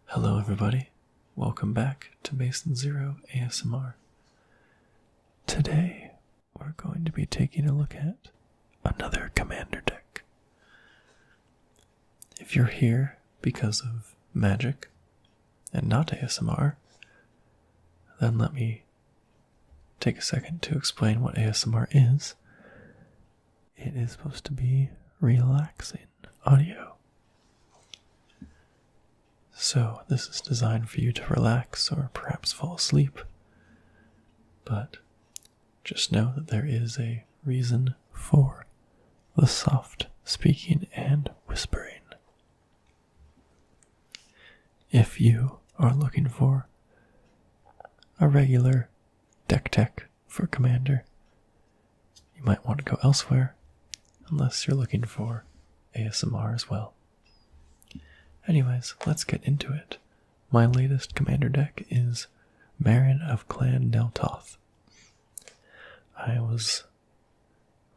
Hello everybody, welcome back to Basin Zero ASMR. Today we're going to be taking a look at another commander deck. If you're here because of magic and not ASMR, then let me take a second to explain what ASMR is. It is supposed to be relaxing audio. So this is designed for you to relax or perhaps fall asleep, but just know that there is a reason for the soft speaking and whispering. If you are looking for a regular deck tech for Commander, you might want to go elsewhere, unless you're looking for ASMR as well. Anyways, let's get into it. My latest commander deck is Meren of Clan Toth. I was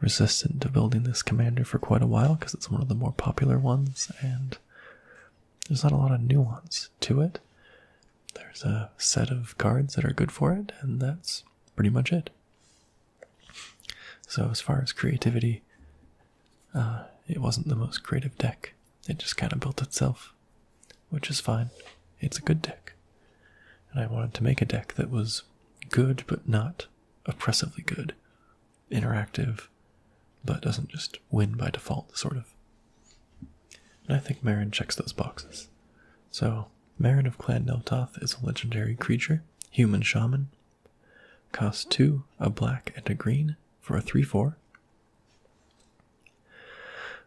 resistant to building this commander for quite a while because it's one of the more popular ones, and there's not a lot of nuance to it. There's a set of cards that are good for it, and that's pretty much it. So as far as creativity, it wasn't the most creative deck. It just kind of built itself, which is fine. It's a good deck. And I wanted to make a deck that was good, but not oppressively good. Interactive, but doesn't just win by default, sort of. And I think Meren checks those boxes. So, Meren of Clan Toth is a legendary creature, human shaman. Costs 2, a black and a green, for a 3/4.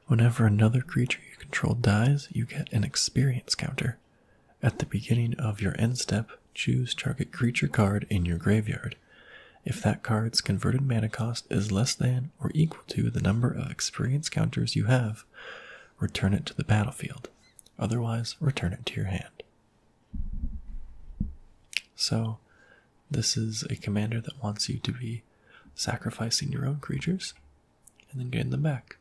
Whenever another creature you control dies, you get an experience counter. At the beginning of your end step, choose target creature card in your graveyard. If that card's converted mana cost is less than or equal to the number of experience counters you have, return it to the battlefield. Otherwise, return it to your hand. So, this is a commander that wants you to be sacrificing your own creatures and then getting them back.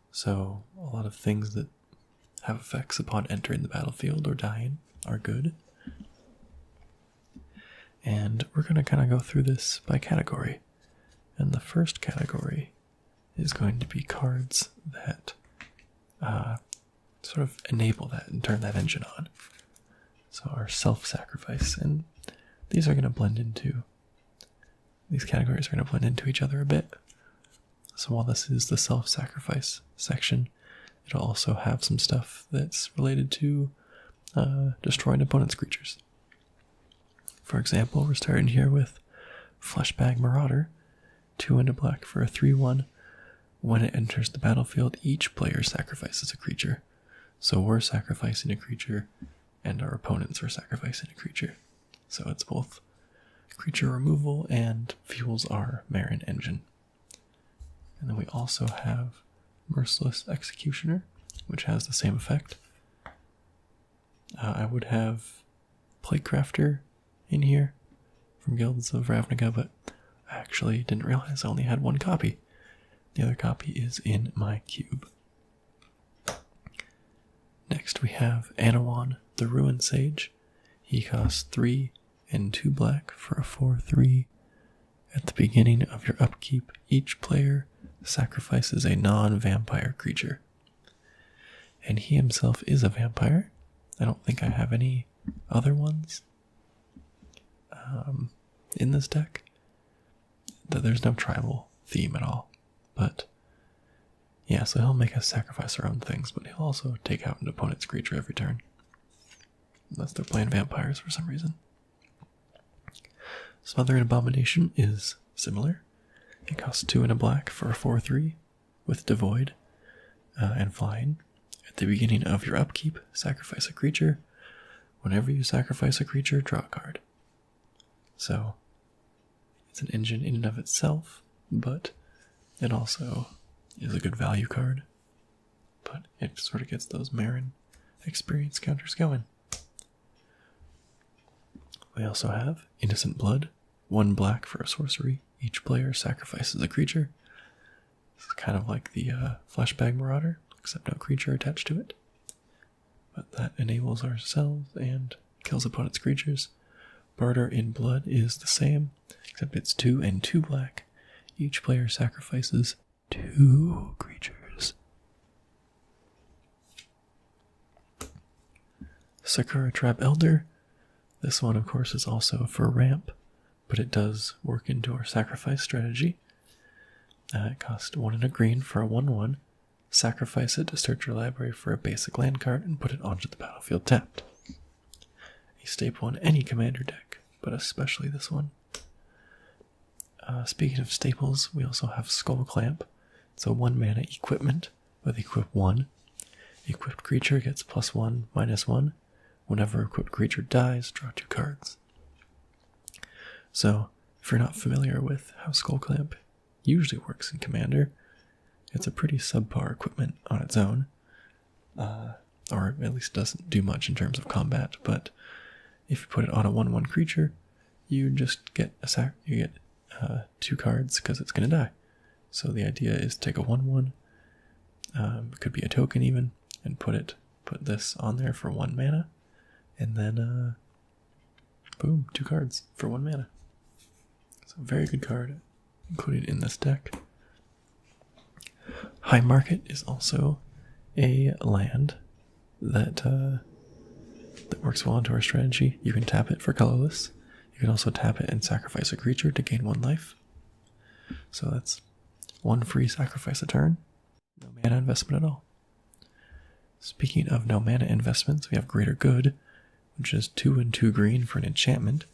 So, a lot of things that have effects upon entering the battlefield or dying are good. And we're going to kind of go through this by category. And the first category is going to be cards that sort of enable that and turn that engine on. So our self-sacrifice. And these categories are going to blend into each other a bit. So while this is the self-sacrifice section, it'll also have some stuff that's related to destroying opponents' creatures. For example, we're starting here with Fleshbag Marauder, 2 and a black for a 3/1. When it enters the battlefield, each player sacrifices a creature. So we're sacrificing a creature, and our opponents are sacrificing a creature. So it's both creature removal and fuels our Meren engine. And then we also have Merciless Executioner, which has the same effect. I would have Playcrafter in here from Guilds of Ravnica, but I actually didn't realize I only had one copy. The other copy is in my cube. Next we have Anawan, the Ruin Sage. He costs 3 and 2 black for a 4/3. At the beginning of your upkeep, each player sacrifices a non-vampire creature. And he himself is a vampire. I don't think I have any other ones in this deck. There's no tribal theme at all. But yeah, so he'll make us sacrifice our own things, but he'll also take out an opponent's creature every turn. Unless they're playing vampires for some reason. Smothering Abomination is similar. It costs 2 and a black for a 4/3 with Devoid and Flying. At the beginning of your upkeep, sacrifice a creature. Whenever you sacrifice a creature, draw a card. So, it's an engine in and of itself, but it also is a good value card. But it sort of gets those Meren experience counters going. We also have Innocent Blood, 1 black for a sorcery. Each player sacrifices a creature. It's kind of like the Flashbag Marauder, except no creature attached to it. But that enables ourselves and kills opponent's creatures. Barter in Blood is the same, except it's 2 and 2 black. Each player sacrifices 2 creatures. Sakura Trap Elder. This one, of course, is also for ramp, but it does work into our sacrifice strategy. It costs 1 and a green for a 1/1. Sacrifice it to search your library for a basic land card and put it onto the battlefield tapped. A staple in any commander deck, but especially this one. Speaking of staples, we also have Skull Clamp. It's a 1 mana equipment with equip 1. Equipped creature gets +1/-1. Whenever equipped creature dies, draw 2 cards. So, if you're not familiar with how Skull Clamp usually works in Commander, it's a pretty subpar equipment on its own, or at least doesn't do much in terms of combat, but if you put it on a 1/1 creature, you just get 2 cards because it's going to die. So the idea is to take a 1/1, it could be a token even, and put this on there for 1 mana, and then boom, 2 cards for 1 mana. It's a very good card included in this deck. High Market is also a land that works well into our strategy. You can tap it for colorless. You can also tap it and sacrifice a creature to gain 1 life. So that's 1 free sacrifice a turn. No mana investment at all. Speaking of no mana investments, we have Greater Good, which is 2 and 2 green for an enchantment.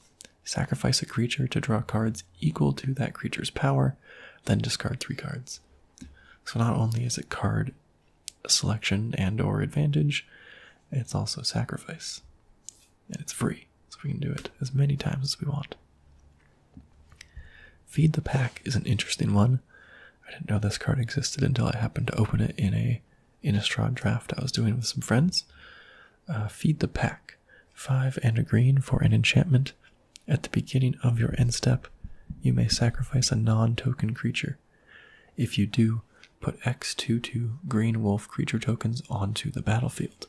Sacrifice a creature to draw cards equal to that creature's power, then discard 3 cards. So not only is it card selection and or advantage, it's also sacrifice. And it's free, so we can do it as many times as we want. Feed the Pack is an interesting one. I didn't know this card existed until I happened to open it in a Innistrad draft I was doing with some friends. Feed the Pack. 5 and a green for an enchantment. At the beginning of your end step, you may sacrifice a non-token creature. If you do, put X 2/2 green wolf creature tokens onto the battlefield,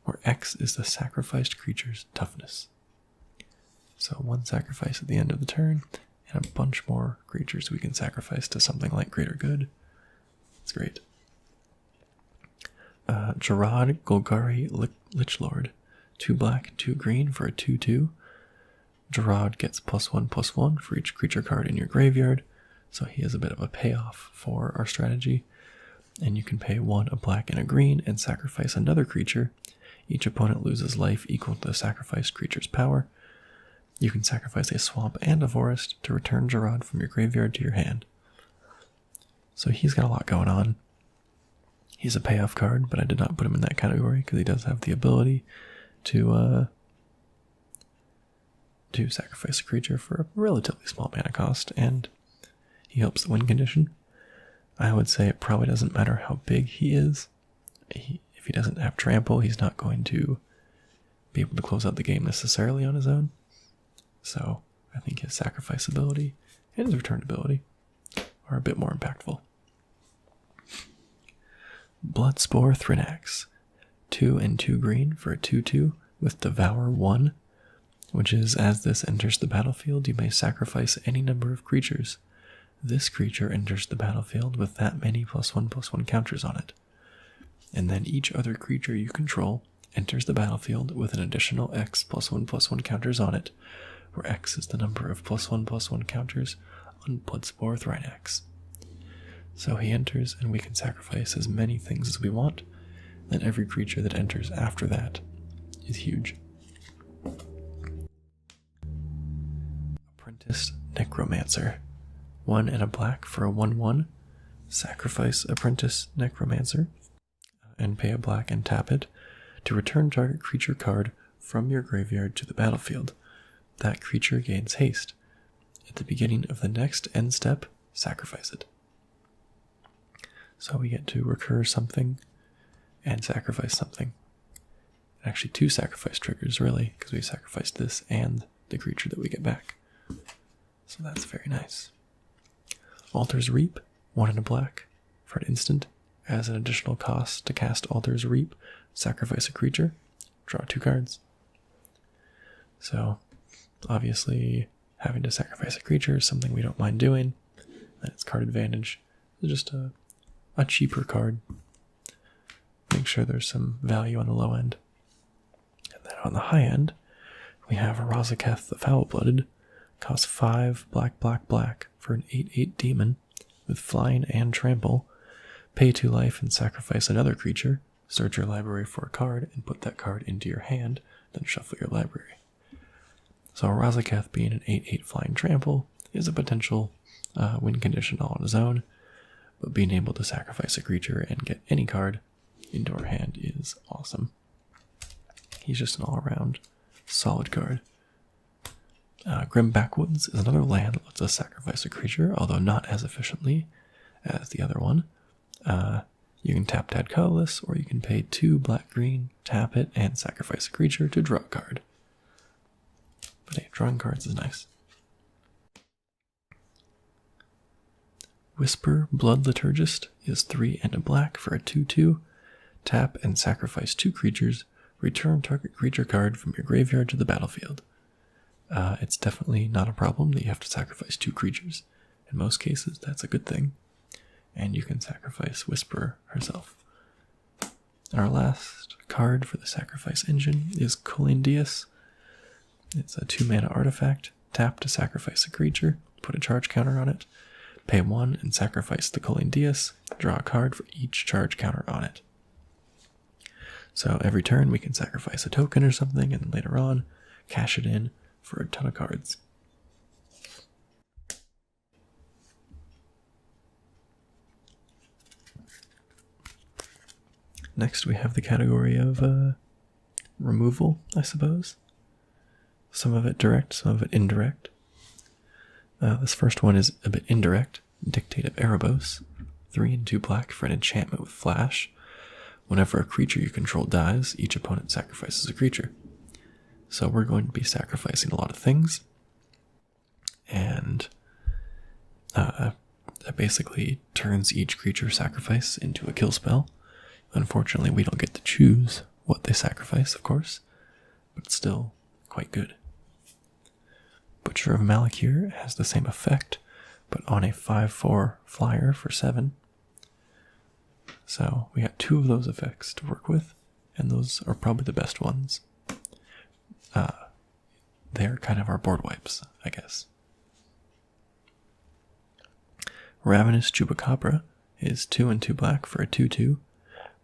where X is the sacrificed creature's toughness. So 1 sacrifice at the end of the turn, and a bunch more creatures we can sacrifice to something like Greater Good. It's great. Gerard Golgari Lichlord. 2 black, 2 green for a 2/2. Gerard gets +1/+1 for each creature card in your graveyard, so he is a bit of a payoff for our strategy. And you can pay 1 a black and a green and sacrifice another creature. Each opponent loses life equal to the sacrificed creature's power. You can sacrifice a swamp and a forest to return Gerard from your graveyard to your hand. So he's got a lot going on. He's a payoff card, but I did not put him in that category because he does have the ability to sacrifice a creature for a relatively small mana cost, and he helps the win condition. I would say it probably doesn't matter how big he is. If he doesn't have trample, he's not going to be able to close out the game necessarily on his own. So I think his sacrifice ability and his return ability are a bit more impactful. Bloodspore Thrinax. 2 and 2 green for a 2/2 with Devour 1, which is, as this enters the battlefield, you may sacrifice any number of creatures. This creature enters the battlefield with that many +1/+1 counters on it. And then each other creature you control enters the battlefield with an additional X +1/+1 counters on it, where X is the number of +1/+1 counters on Bloodspore Thrinax. So he enters, and we can sacrifice as many things as we want, and every creature that enters after that is huge. Apprentice Necromancer. 1 and a black for a 1/1. Sacrifice Apprentice Necromancer, and pay a black and tap it to return target creature card from your graveyard to the battlefield. That creature gains haste. At the beginning of the next end step, sacrifice it. So we get to recur something and sacrifice something. Actually 2 sacrifice triggers, really, because we sacrificed this and the creature that we get back. So that's very nice. Altar's Reap, 1 and a black for an instant. As an additional cost to cast Altar's Reap, sacrifice a creature, draw 2 cards. So, obviously, having to sacrifice a creature is something we don't mind doing. And its card advantage is just a cheaper card. Make sure there's some value on the low end. And then on the high end, we have Razaketh the Foul-Blooded. Costs 5 black, black, black for an 8/8 demon with flying and trample. Pay 2 life and sacrifice another creature. Search your library for a card and put that card into your hand, then shuffle your library. So Razaketh being an 8/8 flying trample is a potential win condition all on his own, but being able to sacrifice a creature and get any card into our hand is awesome. He's just an all-around solid card. Grim Backwoods is another land that lets us sacrifice a creature, although not as efficiently as the other one. You can tap Tad Colorless, or you can pay 2 black-green, tap it, and sacrifice a creature to draw a card. But hey, drawing cards is nice. Whisper Blood Liturgist is 3 and a black for a 2/2. Tap and sacrifice 2 creatures. Return target creature card from your graveyard to the battlefield. It's definitely not a problem that you have to sacrifice 2 creatures. In most cases, that's a good thing. And you can sacrifice Whisperer herself. Our last card for the sacrifice engine is Colindius. It's a 2-mana artifact. Tap to sacrifice a creature, put a charge counter on it, pay 1 and sacrifice the Colindius, draw a card for each charge counter on it. So every turn we can sacrifice a token or something, and then later on, cash it in for a ton of cards. Next we have the category of removal, I suppose. Some of it direct, some of it indirect. This first one is a bit indirect. Dictate of Erebos, 3 and 2 black for an enchantment with flash. Whenever a creature you control dies, each opponent sacrifices a creature. So we're going to be sacrificing a lot of things. And that basically turns each creature sacrifice into a kill spell. Unfortunately, we don't get to choose what they sacrifice, of course, but it's still quite good. Butcher of Malakir has the same effect, but on a 5/4 flyer for 7. So we got 2 of those effects to work with, and those are probably the best ones. They're kind of our board wipes, I guess. Ravenous Chupacabra is 2 and 2 black for a 2/2.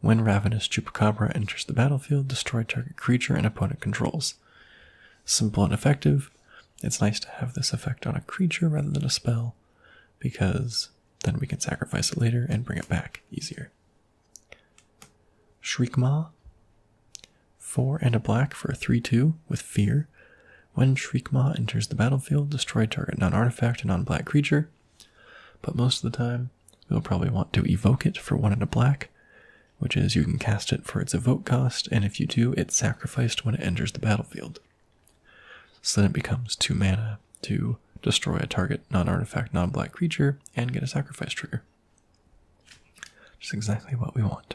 When Ravenous Chupacabra enters the battlefield, destroy target creature an opponent controls. Simple and effective. It's nice to have this effect on a creature rather than a spell, because then we can sacrifice it later and bring it back easier. Shriekmaw, 4 and a black for a 3/2 with fear. When Shriekmaw enters the battlefield, destroy target non-artifact and non-black creature. But most of the time, you'll probably want to evoke it for 1 and a black, which is you can cast it for its evoke cost, and if you do, it's sacrificed when it enters the battlefield. So then it becomes 2 mana to destroy a target non-artifact, non-black creature, and get a sacrifice trigger. Just exactly what we want.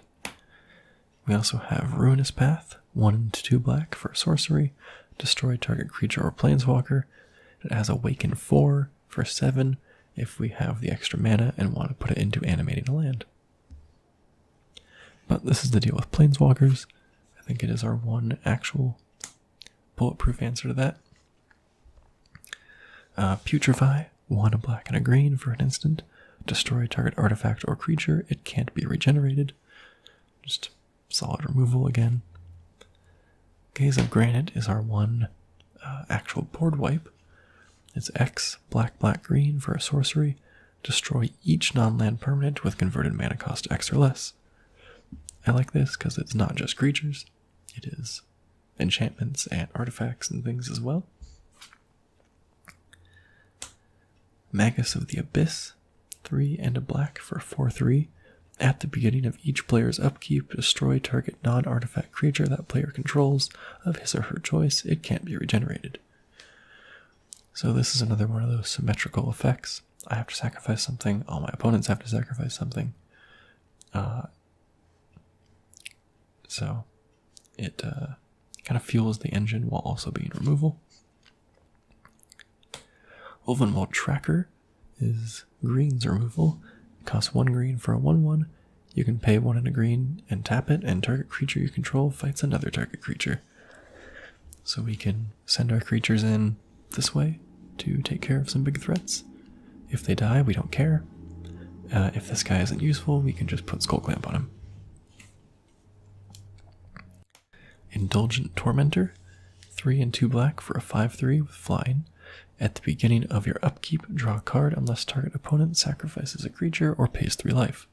We also have Ruinous Path, 1 and 2 black for a sorcery. Destroy target creature or planeswalker. It has Awaken 4 for 7 if we have the extra mana and want to put it into animating a land. But this is the deal with planeswalkers. I think it is our one actual bulletproof answer to that. Putrefy, 1 a black and a green for an instant. Destroy target artifact or creature. It can't be regenerated. Just solid removal again. Gaze of Granite is our one actual board wipe. It's X, black, black, green for a sorcery. Destroy each non-land permanent with converted mana cost X or less. I like this because it's not just creatures. It is enchantments and artifacts and things as well. Magus of the Abyss, 3 and a black for 4/3. At the beginning of each player's upkeep, destroy target non-artifact creature that player controls of his or her choice. It can't be regenerated. So this is another one of those symmetrical effects. I have to sacrifice something, all my opponents have to sacrifice something. So it kind of fuels the engine while also being removal. Ulvenwald Tracker is green's removal. It costs 1 green for a 1/1. You can pay 1 and a green and tap it, and target creature you control fights another target creature. So we can send our creatures in this way to take care of some big threats. If they die, we don't care. If this guy isn't useful, we can just put Skull Clamp on him. Indulgent Tormentor, 3 and 2 black for a 5/3 with flying. At the beginning of your upkeep, draw a card unless target opponent sacrifices a creature or pays 3 life.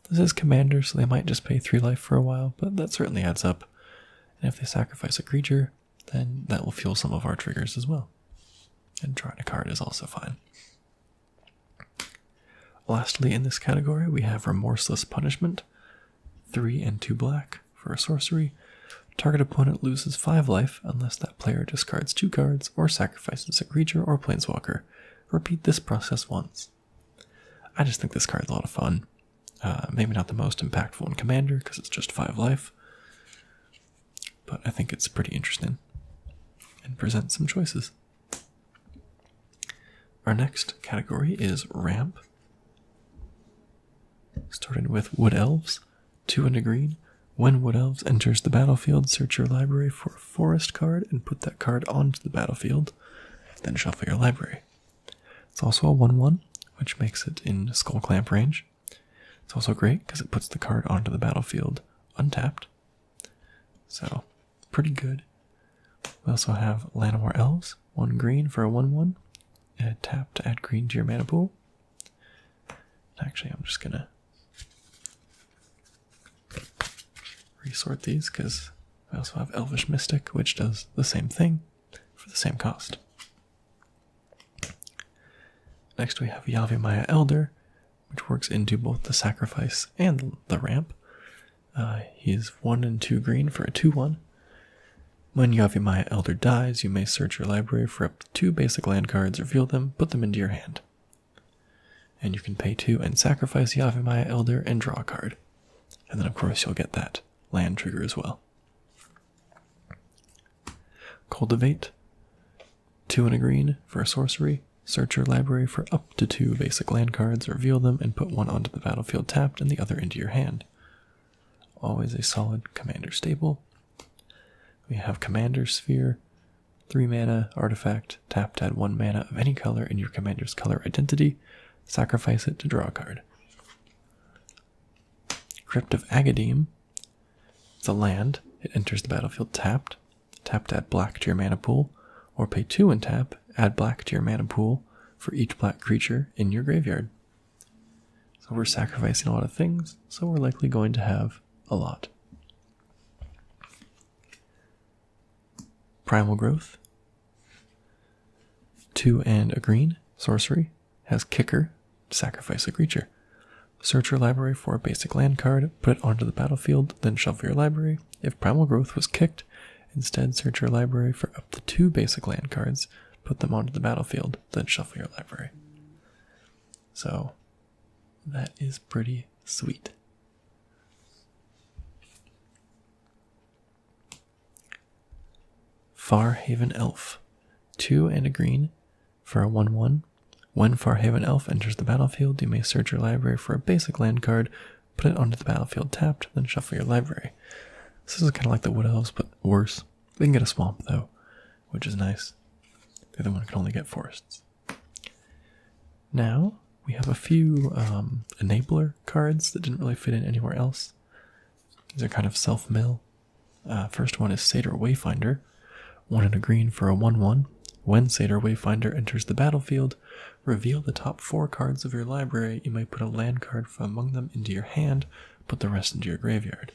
This is commander, so they might just pay 3 life for a while, but that certainly adds up. And if they sacrifice a creature, then that will fuel some of our triggers as well. And drawing a card is also fine. Lastly, in this category, we have Remorseless Punishment, 3 and 2 black for a sorcery. Target opponent loses 5 life unless that player discards 2 cards or sacrifices a creature or planeswalker. Repeat this process once. I just think this card's a lot of fun. Maybe not the most impactful in Commander because it's just 5 life, but I think it's pretty interesting and presents some choices. Our next category is Ramp. Starting with Wood Elves, 2 and a green. When Wood Elves enters the battlefield, search your library for a forest card and put that card onto the battlefield. Then shuffle your library. It's also a 1/1, which makes it in Skull Clamp range. It's also great because it puts the card onto the battlefield untapped. So, pretty good. We also have Llanowar Elves, 1 green for a 1/1. Tap to add green to your mana pool. Actually, I'm just gonna resort these because I also have Elvish Mystic, which does the same thing for the same cost. Next we have Yavimaya Elder, which works into both the sacrifice and the ramp. He's 1 and 2 green for a 2/1. When Yavimaya Elder dies, you may search your library for up to 2 basic land cards, reveal them, put them into your hand. And you can pay 2 and sacrifice Yavimaya Elder and draw a card. And then of course you'll get that land trigger as well. Cultivate, 2 and a green for a sorcery. Search your library for up to 2 basic land cards, reveal them, and put 1 onto the battlefield tapped and the other into your hand. Always a solid commander staple. We have Commander Sphere, 3 mana, artifact, tap to add 1 mana of any color in your commander's color identity, sacrifice it to draw a card. Crypt of Agadeem, it's a land, it enters the battlefield tapped, tap to add black to your mana pool, or pay 2 and tap, add black to your mana pool for each black creature in your graveyard. So we're sacrificing a lot of things, so we're likely going to have a lot. Primal Growth, 2 and a green, sorcery, has Kicker, sacrifice a creature. Search your library for a basic land card, put it onto the battlefield, then shuffle your library. If Primal Growth was kicked, instead search your library for up to 2 basic land cards, put them onto the battlefield, then shuffle your library. So, that is pretty sweet. Farhaven Elf, 2 and a green for a 1/1. When Farhaven Elf enters the battlefield, you may search your library for a basic land card, put it onto the battlefield tapped, then shuffle your library. This is kind of like the Wood Elves, but worse. They can get a swamp though, which is nice. The other one can only get forests. Now, we have a few enabler cards that didn't really fit in anywhere else. These are kind of self-mill. First one is Satyr Wayfinder, 1 and a green for a 1/1. When Satyr Wayfinder enters the battlefield, reveal the top 4 cards of your library. You may put a land card from among them into your hand, put the rest into your graveyard.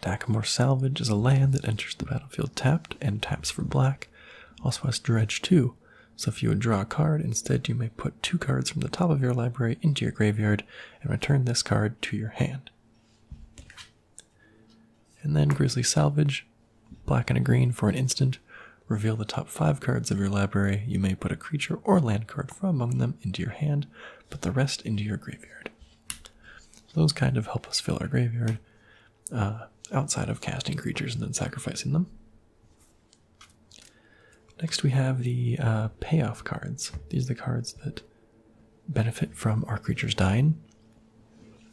Dakamore Salvage is a land that enters the battlefield tapped and taps for black. Also has Dredge 2, so if you would draw a card, instead you may put 2 cards from the top of your library into your graveyard and return this card to your hand. And then Grizzly Salvage, black and a green for an instant. Reveal the top 5 cards of your library. You may put a creature or land card from among them into your hand, put the rest into your graveyard. Those kind of help us fill our graveyard outside of casting creatures and then sacrificing them. Next we have the Payoff cards. These are the cards that benefit from our creatures dying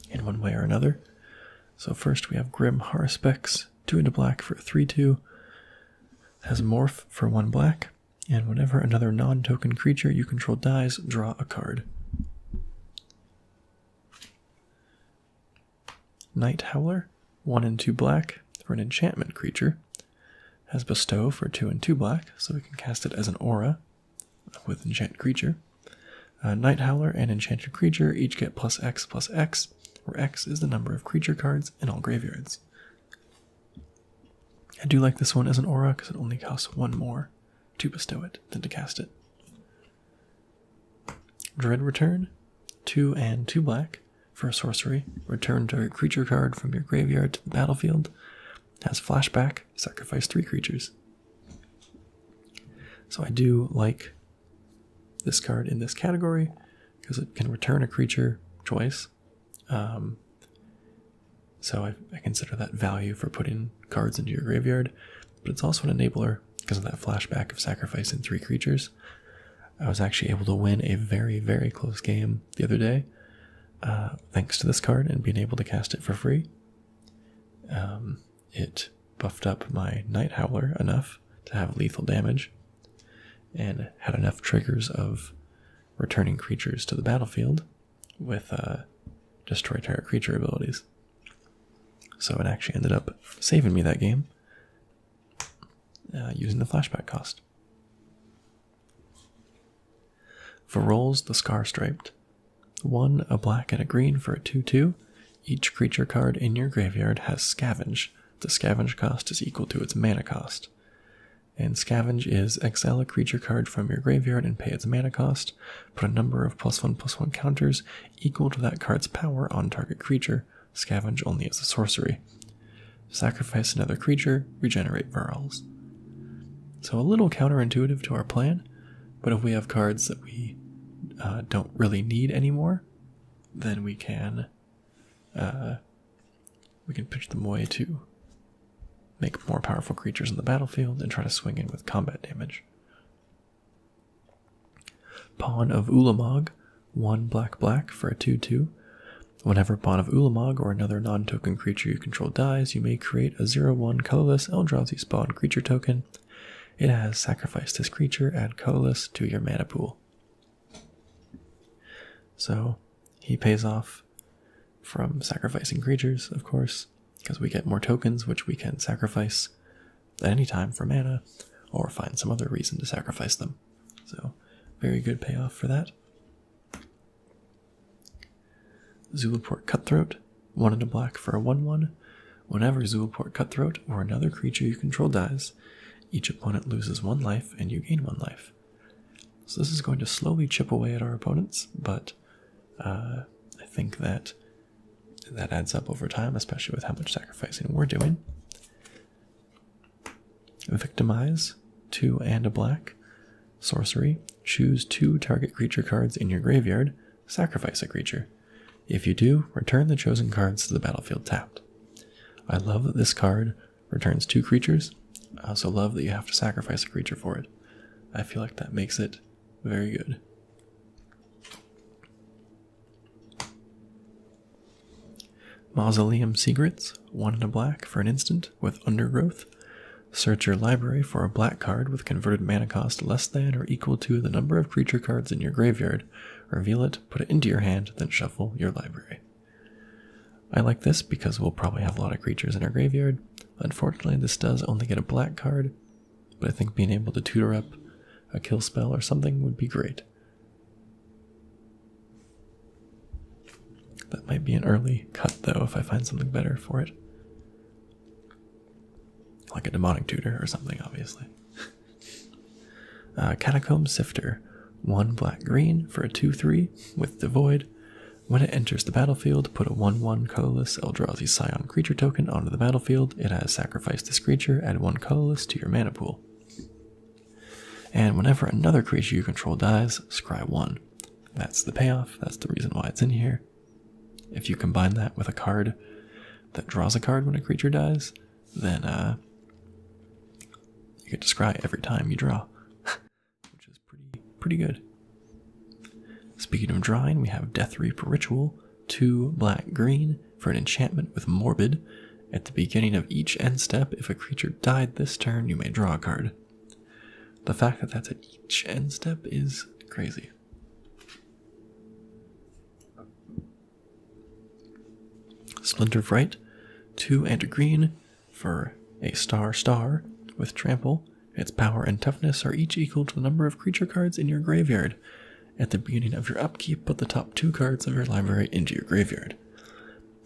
in one way or another. So first we have Grim Haruspex, 2 into black for a 3/2. Has Morph for 1 black, and whenever another non-token creature you control dies, draw a card. Night Howler, 1 and 2 black for an enchantment creature. Has Bestow for 2 and 2 black, so we can cast it as an aura with enchant creature. Night Howler and enchanted creature each get +X/+X, where X is the number of creature cards in all graveyards. I do like this one as an aura because it only costs 1 more to bestow it than to cast it. Dread Return, 2 and 2 black for a sorcery. Return to a creature card from your graveyard to the battlefield. Has flashback, sacrifice 3 creatures. So I do like this card in this category because it can return a creature twice. So I consider that value for putting cards into your graveyard, but it's also an enabler because of that flashback of sacrificing 3 creatures. I was actually able to win a very, very close game the other day, thanks to this card and being able to cast it for free. It buffed up my Night Howler enough to have lethal damage, and had enough triggers of returning creatures to the battlefield with destroy target creature abilities. So it actually ended up saving me that game using the flashback cost. For rolls, the Scar Striped. 1, a black and a green for a 2/2. Each creature card in your graveyard has Scavenge. The Scavenge cost is equal to its mana cost. And Scavenge is exile a creature card from your graveyard and pay its mana cost. Put a number of +1/+1 counters equal to that card's power on target creature. Scavenge only as a sorcery. Sacrifice another creature, regenerate Varls. So a little counterintuitive to our plan, but if we have cards that we don't really need anymore, then we can pitch them away to make more powerful creatures in the battlefield and try to swing in with combat damage. Pawn of Ulamog, 1 black for a 2/2. Whenever Pawn of Ulamog or another non-token creature you control dies, you may create a 0/1 colorless Eldrazi spawn creature token. It has sacrificed this creature, add colorless to your mana pool. So he pays off from sacrificing creatures, of course, because we get more tokens which we can sacrifice at any time for mana, or find some other reason to sacrifice them. So very good payoff for that. Zulaport Cutthroat, 1 and a black for a 1/1. Whenever Zulaport Cutthroat or another creature you control dies, each opponent loses 1 life and you gain 1 life. So this is going to slowly chip away at our opponents, but I think that adds up over time, especially with how much sacrificing we're doing. Victimize, 2 and a black. Sorcery, choose 2 target creature cards in your graveyard, sacrifice a creature. If you do, return the chosen cards to the battlefield tapped. I love that this card returns 2 creatures. I also love that you have to sacrifice a creature for it. I feel like that makes it very good. Mausoleum Secrets, 1 and a black for an instant with Undergrowth. Search your library for a black card with converted mana cost less than or equal to the number of creature cards in your graveyard. Reveal it, put it into your hand, then shuffle your library. I like this because we'll probably have a lot of creatures in our graveyard. Unfortunately, this does only get a black card, but I think being able to tutor up a kill spell or something would be great. That might be an early cut, though, if I find something better for it. Like a demonic tutor or something, obviously. Catacomb Sifter, 1 black-green for a 2/3 with Devoid. When it enters the battlefield, put a 1/1 colorless Eldrazi Scion creature token onto the battlefield. It has sacrificed this creature, add 1 colorless to your mana pool. And whenever another creature you control dies, scry 1. That's the payoff. That's the reason why it's in here. If you combine that with a card that draws a card when a creature dies, then you get to scry every time you draw, which is pretty good. Speaking of drawing, we have Death Reaper Ritual, 2 black-green for an enchantment with Morbid. At the beginning of each end step, if a creature died this turn, you may draw a card. The fact that that's at each end step is crazy. Splinter of Right, 2 and a green for a star with trample. Its power and toughness are each equal to the number of creature cards in your graveyard. At the beginning of your upkeep, put the top 2 cards of your library into your graveyard.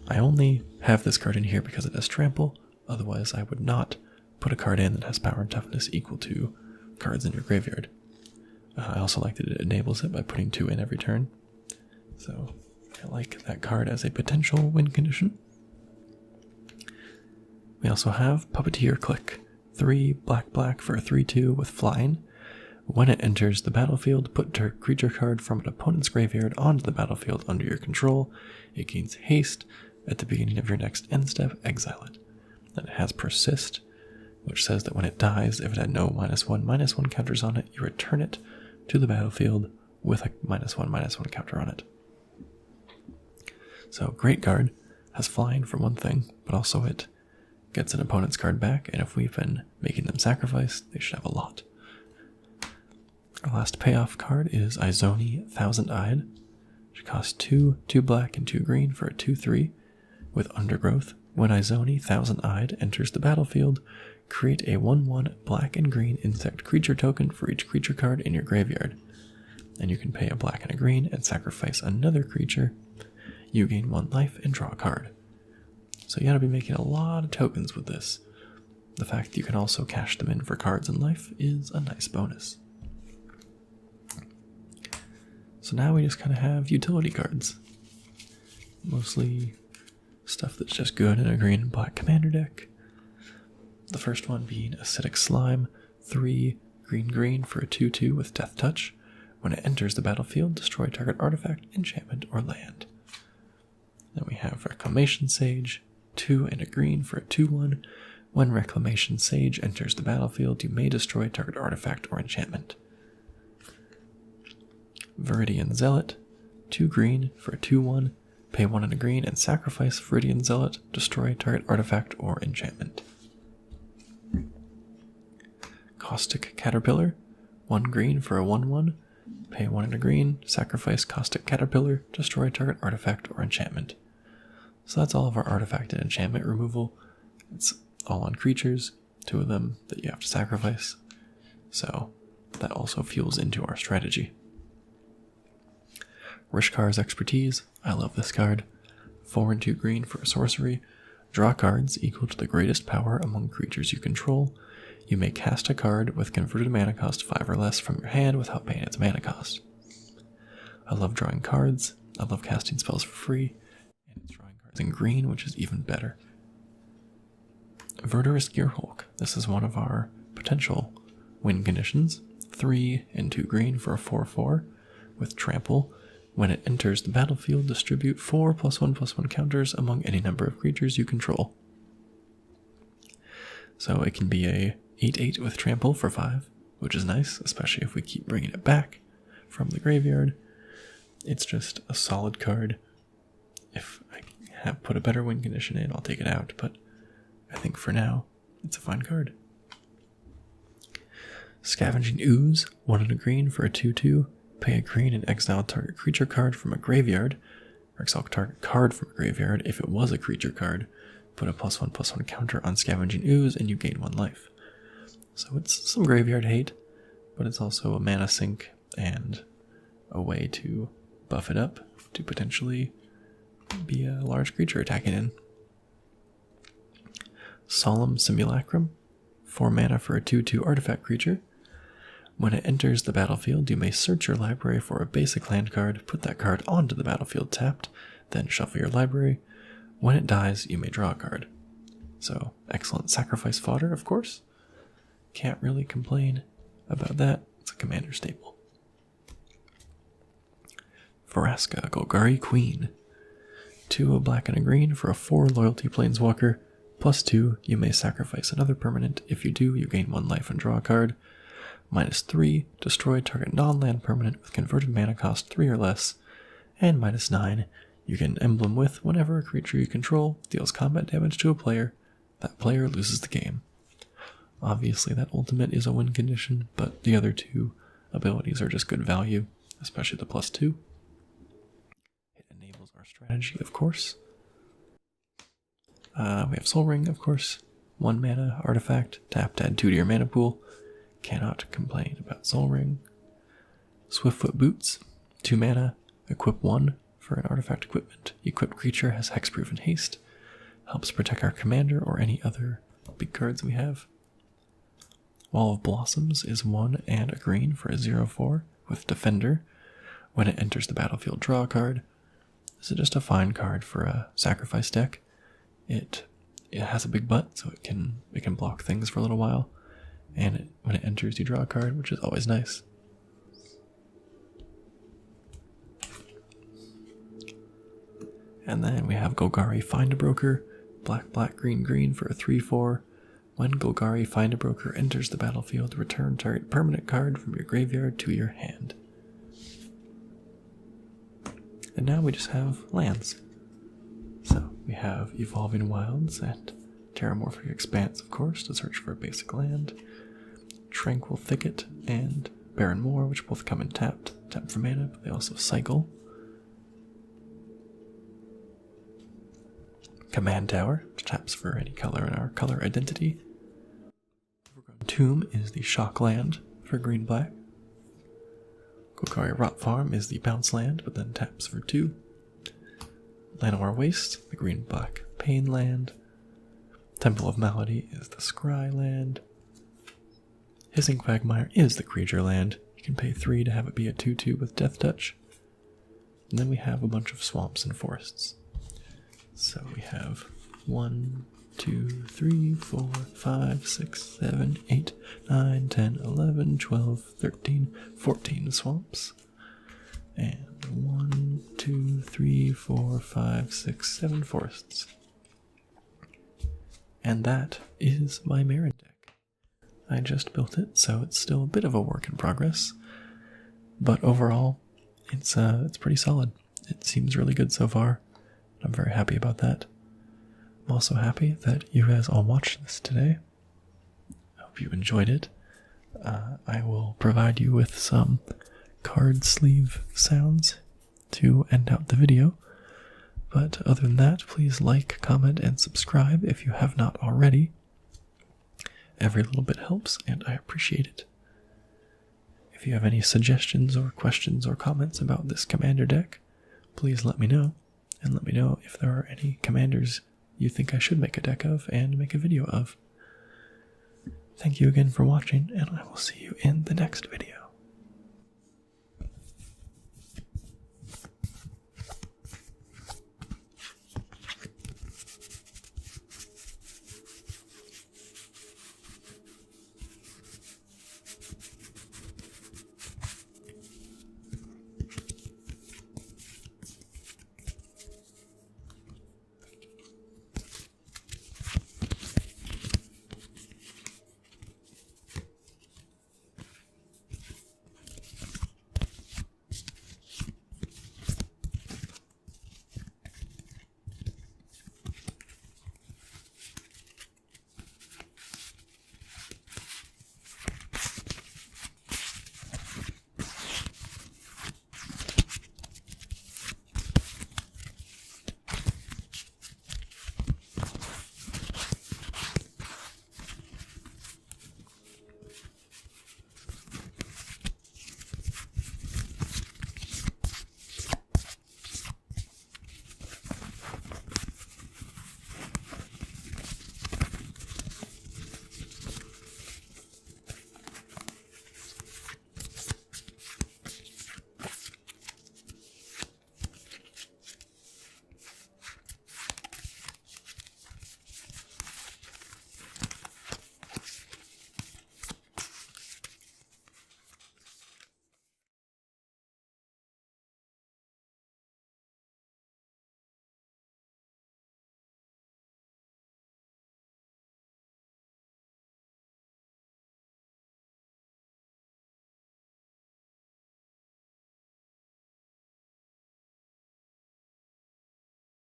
I only have this card in here because it has trample, otherwise I would not put a card in that has power and toughness equal to cards in your graveyard. I also like that it enables it by putting 2 in every turn, so I like that card as a potential win condition. We also have Puppeteer Click, 3 black for a 3/2 with flying. When it enters the battlefield, put a creature card from an opponent's graveyard onto the battlefield under your control. It gains haste. At the beginning of your next end step, exile it. Then it has Persist, which says that when it dies, if it had no -1/-1 counters on it, you return it to the battlefield with a -1/-1 counter on it. So, great card. Has flying for one thing, but also it gets an opponent's card back, and if we've been making them sacrifice, they should have a lot. Our last payoff card is Izoni, Thousand-Eyed, which costs 2 black and 2 green for a 2/3 with Undergrowth. When Izoni, Thousand-Eyed enters the battlefield, create a 1/1 black and green insect creature token for each creature card in your graveyard. And you can pay a black and a green and sacrifice another creature. You gain 1 life and draw a card. So you gotta be making a lot of tokens with this. The fact that you can also cash them in for cards in life is a nice bonus. So now we just kind of have utility cards. Mostly stuff that's just good in a green and black commander deck. The first one being Acidic Slime, 3 green for a 2/2 with Death Touch. When it enters the battlefield, destroy target artifact, enchantment, or land. Then we have Reclamation Sage, 2 and a green for a 2/1. When Reclamation Sage enters the battlefield, you may destroy target artifact or enchantment. Viridian Zealot, 2 green for a 2/1. Pay 1 and a green and sacrifice Viridian Zealot, destroy target artifact or enchantment. Caustic Caterpillar, 1 green for a 1/1. Pay 1 and a green, sacrifice Caustic Caterpillar, destroy target artifact or enchantment. So that's all of our artifact and enchantment removal. It's all on creatures, 2 of them that you have to sacrifice. So that also fuels into our strategy. Rishkar's Expertise, I love this card. 4 and 2 green for a sorcery. Draw cards equal to the greatest power among creatures you control. You may cast a card with converted mana cost 5 or less from your hand without paying its mana cost. I love drawing cards, I love casting spells for free, and it's drawing cards in green, which is even better. Verdurous Gearhulk, this is one of our potential win conditions. 3 and 2 green for a 4/4 with Trample. When it enters the battlefield, distribute 4 +1/+1 counters among any number of creatures you control. So it can be a 8/8 with Trample for 5, which is nice, especially if we keep bringing it back from the graveyard. It's just a solid card. If I have put a better win condition in, I'll take it out, but I think for now, it's a fine card. Scavenging Ooze, 1 and a green for a 2/2. Pay a green and exile target creature card from a graveyard, or exile target card from a graveyard if it was a creature card. Put a +1/+1 counter on Scavenging Ooze and you gain 1 life. So it's some graveyard hate, but it's also a mana sink and a way to buff it up to potentially be a large creature attacking in. Solemn Simulacrum, 4 mana for a 2/2 artifact creature. When it enters the battlefield, you may search your library for a basic land card, put that card onto the battlefield tapped, then shuffle your library. When it dies, you may draw a card. So, excellent sacrifice fodder, of course. Can't really complain about that. It's a commander staple. Vraska, Golgari Queen. 2 a black and a green for a 4 loyalty planeswalker. +2, you may sacrifice another permanent. If you do, you gain 1 life and draw a card. -3, destroy target non-land permanent with converted mana cost 3 or less. And -9, you get an emblem with whenever a creature you control deals combat damage to a player, that player loses the game. Obviously that ultimate is a win condition, but the other 2 abilities are just good value, especially the +2. It enables our strategy, of course. We have Soul Ring, of course. 1 mana artifact, tap to add 2 to your mana pool. Cannot complain about Soul Ring. Swiftfoot Boots, 2 mana, equip 1 for an artifact equipment. Equipped creature has hexproof and haste. Helps protect our commander or any other big cards we have. Wall of Blossoms is 1 and a green for a 0/4 with Defender. When it enters the battlefield, draw a card. This is just a fine card for a sacrifice deck. It has a big butt, so it can block things for a little while. And when it enters, you draw a card, which is always nice. And then we have Golgari Find a Broker, black, black, green, green for a 3/4. When Golgari Find a Broker enters the battlefield, return target permanent card from your graveyard to your hand. And now we just have lands. So we have Evolving Wilds and Terramorphic Expanse, of course, to search for a basic land. Tranquil Thicket and Barren Moor, which both come in tapped. Tap for mana, but they also cycle. Command Tower, which taps for any color in our color identity. Overgrown Tomb is the shock land for green-black. Golgari Rot Farm is the bounce land, but then taps for 2. Llanowar Waste, the green-black pain land. Temple of Malady is the scry land. Hissing Quagmire is the creature land. You can pay 3 to have it be a 2/2 with Death Touch. And then we have a bunch of swamps and forests. So we have 1, 2, 3, 4, 5, 6, 7, 8, 9, 10, 11, 12, 13, 14 swamps. And 1, 2, 3, 4, 5, 6, 7 forests. And that is my Meren deck. I just built it, so it's still a bit of a work in progress. But overall, it's pretty solid. It seems really good so far. I'm very happy about that. I'm also happy that you guys all watched this today. I hope you enjoyed it. I will provide you with some card sleeve sounds to end out the video. But other than that, please like, comment, and subscribe if you have not already. Every little bit helps, and I appreciate it. If you have any suggestions or questions or comments about this commander deck, please let me know. And let me know if there are any commanders you think I should make a deck of and make a video of. Thank you again for watching, and I will see you in the next video.